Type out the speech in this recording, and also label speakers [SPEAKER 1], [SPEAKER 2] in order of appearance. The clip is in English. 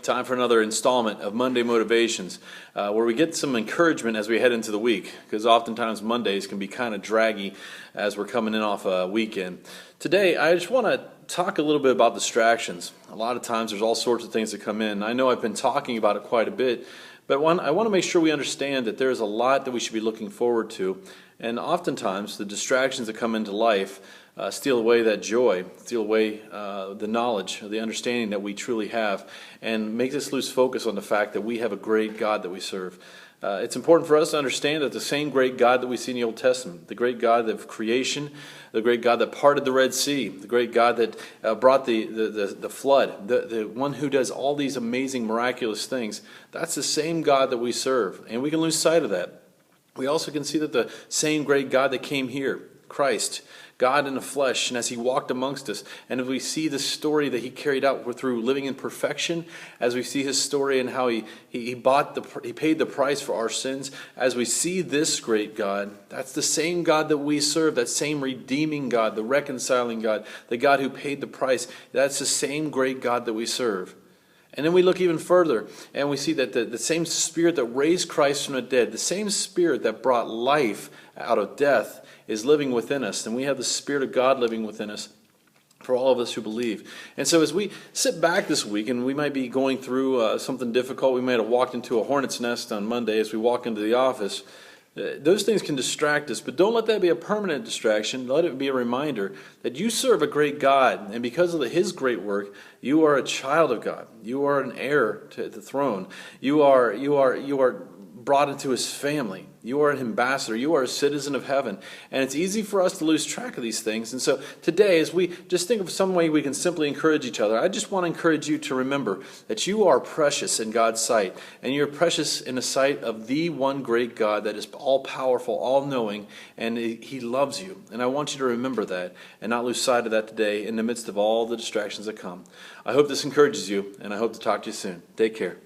[SPEAKER 1] Time for another installment of Monday Motivations, where we get some encouragement as we head into the week, because oftentimes Mondays can be kind of draggy as we're coming in off a weekend. Today, I just want to talk a little bit about distractions. A lot of times there's all sorts of things that come in. I know I've been talking about it quite a bit, but I want to make sure we understand that there's a lot that we should be looking forward to, and oftentimes the distractions that come into life steal away that joy, steal away the knowledge, the understanding that we truly have, and makes us lose focus on the fact that we have a great God that we serve. It's important for us to understand that the same great God that we see in the Old Testament, the great God of creation, the great God that parted the Red Sea, the great God that brought the flood, the one who does all these amazing, miraculous things, that's the same God that we serve, and we can lose sight of that. We also can see that the same great God that came here, Christ, God in the flesh, and as he walked amongst us, and as we see the story that he carried out through living in perfection, as we see his story and how he paid the price for our sins, as we see this great God, that's the same God that we serve, that same redeeming God, the reconciling God, the God who paid the price, that's the same great God that we serve. And then we look even further, and we see that the same Spirit that raised Christ from the dead, the same Spirit that brought life out of death, is living within us. And we have the Spirit of God living within us for all of us who believe. And so as we sit back this week, and we might be going through something difficult, we might have walked into a hornet's nest on Monday as we walk into the office, those things can distract us, but don't let that be a permanent distraction. Let it be a reminder that you serve a great God, and because of his great work, you are a child of God. You are an heir to the throne. You are brought into his family. You are an ambassador. You are a citizen of heaven. And it's easy for us to lose track of these things. And so today, as we just think of some way we can simply encourage each other, I just want to encourage you to remember that you are precious in God's sight. And you're precious in the sight of the one great God that is all-powerful, all-knowing, and he loves you. And I want you to remember that and not lose sight of that today in the midst of all the distractions that come. I hope this encourages you, and I hope to talk to you soon. Take care.